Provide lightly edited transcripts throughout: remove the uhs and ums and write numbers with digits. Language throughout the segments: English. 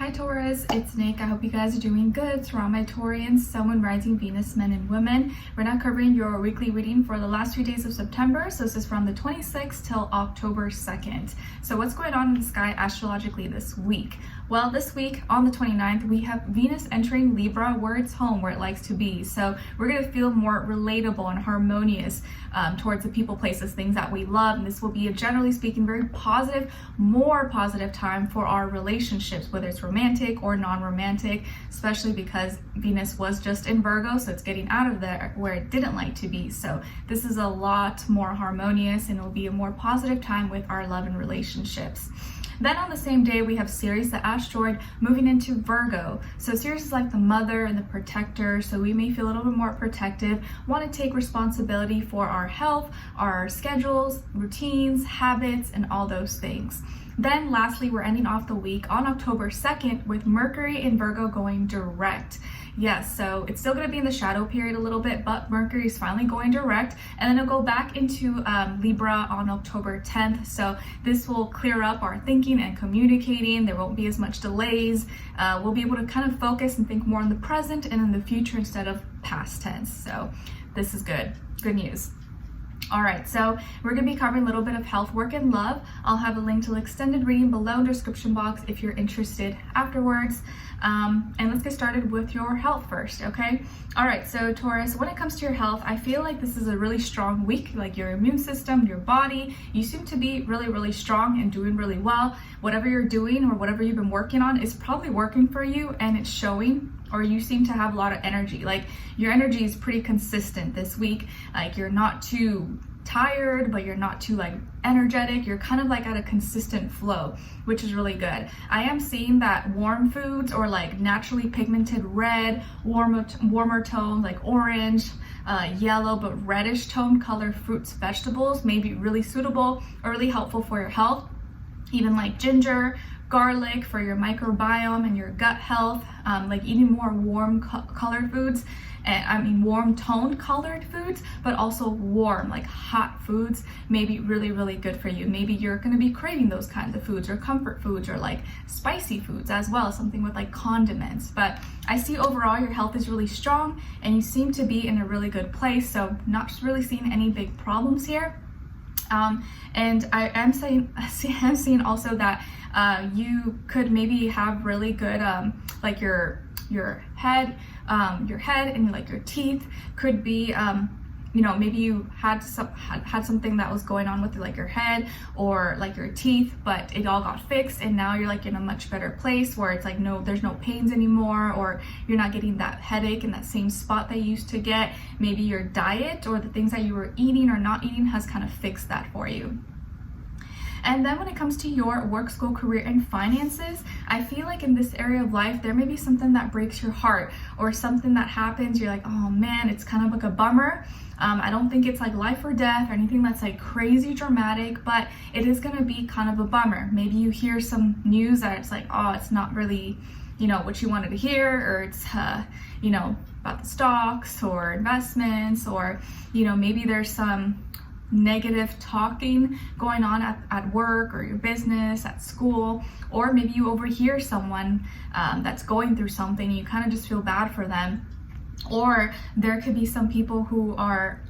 Hi Taurus, it's Nick. I hope you guys are doing good. So my Taurians, Sun, Moon, Rising, Venus, men and women. We're now covering your weekly reading for the last few days of September. So this is from the 26th till October 2nd. So what's going on in the sky astrologically this week? Well, this week on the 29th, we have Venus entering Libra, where it's home, where it likes to be. So we're going to feel more relatable and harmonious towards the people, places, things that we love. And this will be a, generally speaking, very positive, more positive time for our relationships, whether it's romantic or non-romantic, especially because Venus was just in Virgo, so it's getting out of there where it didn't like to be. So this is a lot more harmonious and it will be a more positive time with our love and relationships. Then on the same day, we have Ceres, the asteroid, moving into Virgo. So Ceres is like the mother and the protector, so we may feel a little bit more protective, want to take responsibility for our health, our schedules, routines, habits, and all those things. Then lastly, we're ending off the week on October 2nd with Mercury in Virgo going direct. Yes, so it's still going to be in the shadow period a little bit, but Mercury is finally going direct, and then it'll go back into Libra on October 10th. So this will clear up our thinking and communicating. There won't be as much delays. We'll be able to kind of focus and think more in the present and in the future instead of past tense. So this is good. Good news. All right, so we're going to be covering a little bit of health, work, and love. I'll have a link to the extended reading below in the description box if you're interested afterwards. And let's get started with your health first, okay? All right, so Taurus, when it comes to your health, I feel like this is a really strong week, like your immune system, your body, you seem to be really, really strong and doing really well. Whatever you're doing or whatever you've been working on is probably working for you and it's showing, or you seem to have a lot of energy. Like your energy is pretty consistent this week. Like you're not too tired, but you're not too like energetic. You're kind of like at a consistent flow, which is really good. I am seeing that warm foods or like naturally pigmented red, warmer tones like orange, yellow, but reddish tone color fruits, vegetables may be really suitable or really helpful for your health. Even like ginger, garlic for your microbiome and your gut health, like eating more warm colored foods, and warm toned colored foods, but also warm, like hot foods may be really, really good for you. Maybe you're gonna be craving those kinds of foods or comfort foods or like spicy foods as well, something with like condiments. But I see overall your health is really strong and you seem to be in a really good place. So not really seeing any big problems here. And I am seeing also that you could maybe have really good like your head and like your teeth could be maybe you had something that was going on with like your head or like your teeth, but it all got fixed and now you're like in a much better place where it's like there's no pains anymore, or you're not getting that headache in that same spot that you used to get. Maybe your diet or the things that you were eating or not eating has kind of fixed that for you. And then when it comes to your work, school, career, and finances, I feel like in this area of life, there may be something that breaks your heart or something that happens. You're like, oh man, it's kind of like a bummer. I don't think it's like life or death or anything that's like crazy dramatic, but it is going to be kind of a bummer. Maybe you hear some news that it's like, oh, it's not really, what you wanted to hear, or it's, about the stocks or investments, or, maybe there's some negative talking going on at work or your business, at school, or maybe you overhear someone that's going through something and you kind of just feel bad for them. Or there could be some people who are,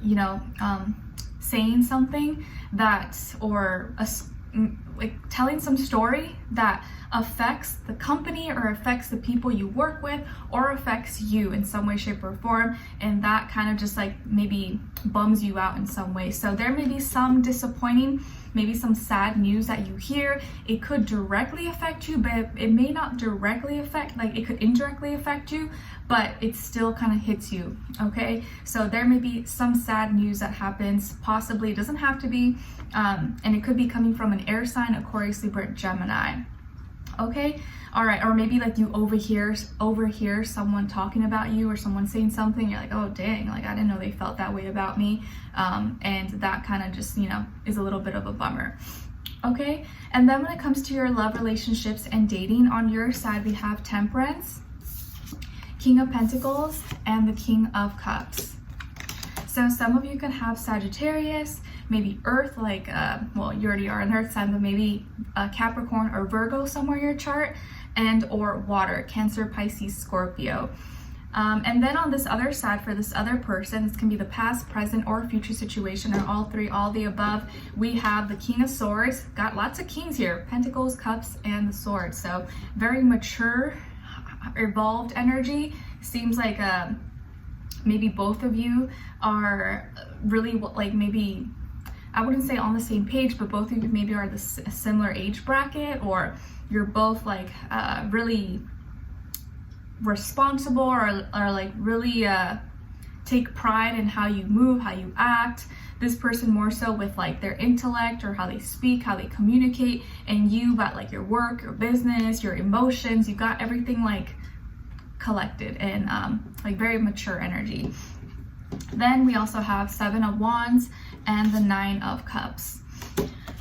saying something that, or like telling some story that affects the company or affects the people you work with or affects you in some way, shape, or form, and that kind of just like maybe bums you out in some way. So there may be some disappointing, maybe some sad news that you hear. It could directly affect you, but it may not directly affect, like it could indirectly affect you, but it still kind of hits you, okay? So there may be some sad news that happens, possibly, it doesn't have to be, and it could be coming from an air sign, Aquarius, Libra, Gemini. Okay, all right, or maybe like you overhear someone talking about you or someone saying something, you're like, oh dang, like I didn't know they felt that way about me, and that kind of just is a little bit of a bummer. Okay, and then when it comes to your love, relationships, and dating, on your side we have Temperance, King of Pentacles, and the King of Cups. So some of you could have Sagittarius, maybe Earth, like, well, you already are an Earth sign, but maybe Capricorn or Virgo somewhere in your chart. and or water, Cancer, Pisces, Scorpio. And then on this other side, for this other person, this can be the past, present, or future situation, or all three, all the above. We have the King of Swords. Got lots of kings here, Pentacles, Cups, and the Sword. So very mature, evolved energy. Seems like maybe both of you are really like, maybe, I wouldn't say on the same page, but both of you maybe are the similar age bracket, or you're both like really responsible, or like really take pride in how you move, how you act. This person more so with like their intellect, or how they speak, how they communicate, and you got like your work, your business, your emotions. You got everything like collected and like very mature energy. Then we also have 7 of Wands and the 9 of Cups.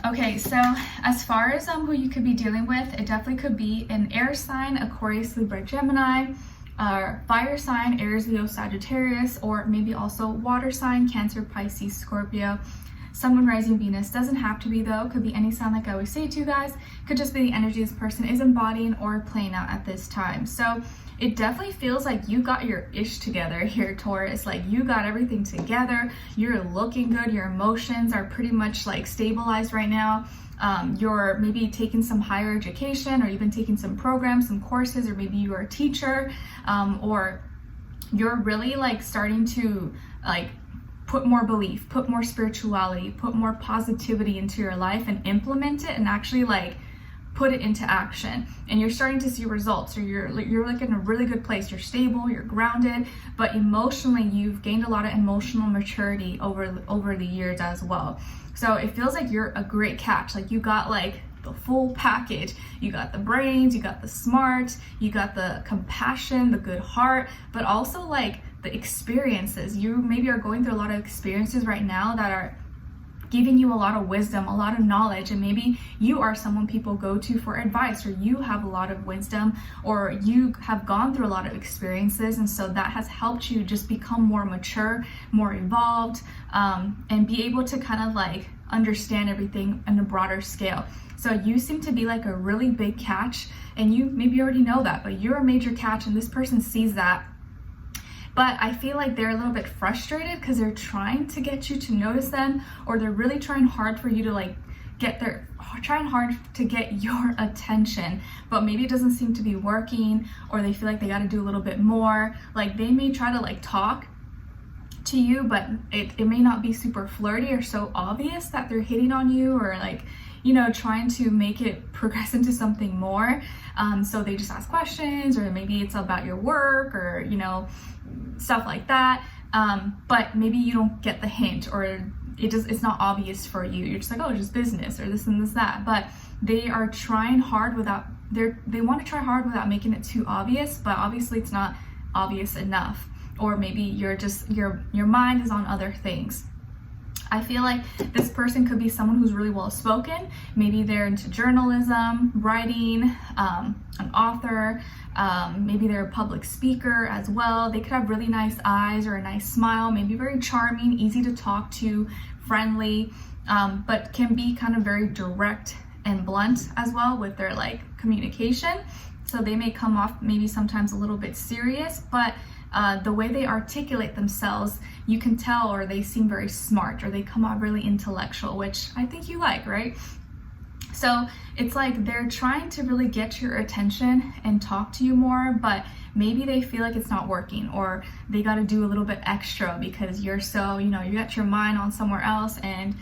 Okay, so as far as who you could be dealing with, it definitely could be an air sign, Aquarius, Libra, Gemini, fire sign, Aries, Leo, Sagittarius, or maybe also water sign, Cancer, Pisces, Scorpio. Sun, Moon, Rising, Venus. Doesn't have to be though, could be any sign like I always say to you guys. Could just be the energy this person is embodying or playing out at this time. So it definitely feels like you got your ish together here, Taurus. Like you got everything together. You're looking good. Your emotions are pretty much like stabilized right now. You're maybe taking some higher education, or even taking some programs, some courses, or maybe you're a teacher, or you're really like starting to like put more belief, put more spirituality, put more positivity into your life and implement it and actually like put it into action. And you're starting to see results, or you're like in a really good place. You're stable, you're grounded, but emotionally you've gained a lot of emotional maturity over the years as well. So it feels like you're a great catch. Like you got like the full package. You got the brains, you got the smarts, you got the compassion, the good heart, but also like the experiences. You maybe are going through a lot of experiences right now that are giving you a lot of wisdom, a lot of knowledge, and maybe you are someone people go to for advice, or you have a lot of wisdom, or you have gone through a lot of experiences, and so that has helped you just become more mature, more evolved, and be able to kind of like understand everything on a broader scale. So you seem to be like a really big catch, and you maybe already know that, but you're a major catch, and this person sees that. But I feel like they're a little bit frustrated because they're trying to get you to notice them, or they're really trying hard for you to like trying hard to get your attention, but maybe it doesn't seem to be working, or they feel like they got to do a little bit more. Like they may try to like talk to you, but it may not be super flirty or so obvious that they're hitting on you, or like, you know, trying to make it progress into something more. So they just ask questions, or maybe it's about your work, or, you know, stuff like that. But maybe you don't get the hint, or it's not obvious for you. You're just like, oh, it's just business, or this and this, that. But they are trying hard they want to try hard without making it too obvious, but obviously it's not obvious enough. Or maybe you're just, your mind is on other things. I feel like this person could be someone who's really well spoken. Maybe they're into journalism, writing, an author, maybe they're a public speaker as well. They could have really nice eyes or a nice smile, maybe very charming, easy to talk to, friendly, but can be kind of very direct and blunt as well with their like communication. So they may come off maybe sometimes a little bit serious, but the way they articulate themselves, you can tell, or they seem very smart, or they come out really intellectual, which I think you like, right? So it's like they're trying to really get your attention and talk to you more, but maybe they feel like it's not working, or they got to do a little bit extra because you're so, you know, you got your mind on somewhere else, and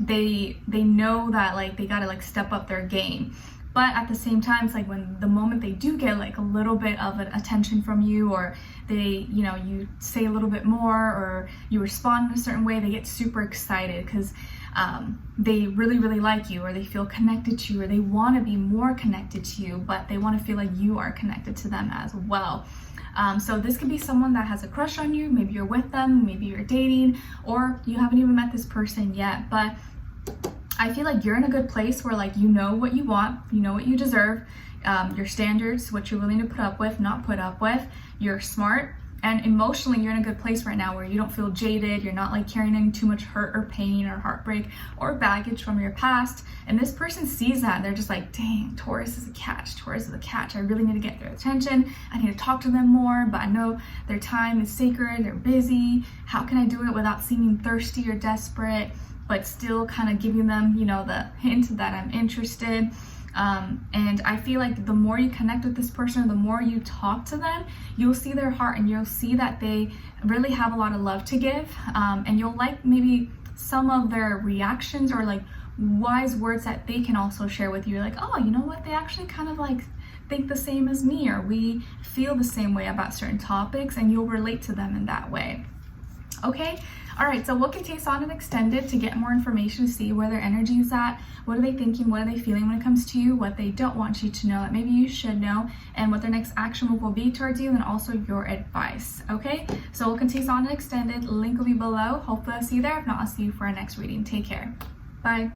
they know that like they got to like step up their game. But at the same time, it's like when the moment they do get like a little bit of an attention from you, or they, you know, you say a little bit more, or you respond in a certain way, they get super excited because they really, really like you, or they feel connected to you, or they want to be more connected to you, but they want to feel like you are connected to them as well. So this could be someone that has a crush on you. Maybe you're with them, maybe you're dating, or you haven't even met this person yet, but I feel like you're in a good place where like you know what you want, you know what you deserve, your standards, what you're willing to put up with, not put up with. You're smart, And emotionally, you're in a good place right now where you don't feel jaded, you're not like carrying too much hurt or pain or heartbreak or baggage from your past. And this person sees that, they're just like, dang, Taurus is a catch, Taurus is a catch. I really need to get their attention. I need to talk to them more, but I know their time is sacred, they're busy. How can I do it without seeming thirsty or desperate, but still kind of giving them, you know, the hint that I'm interested? And I feel like the more you connect with this person, the more you talk to them, you'll see their heart and you'll see that they really have a lot of love to give. And you'll like maybe some of their reactions or like wise words that they can also share with you. You're like, oh, you know what? They actually kind of like think the same as me, or we feel the same way about certain topics, and you'll relate to them in that way. Okay, all right, so look at Case on and Extended to get more information, to see where their energy is at, what are they thinking, what are they feeling when it comes to you, what they don't want you to know that maybe you should know, and what their next action move will be towards you, and then also your advice. Okay, so look at Case on and Extended, link will be below. Hopefully I'll see you there. If not, I'll see you for our next reading. Take care. Bye.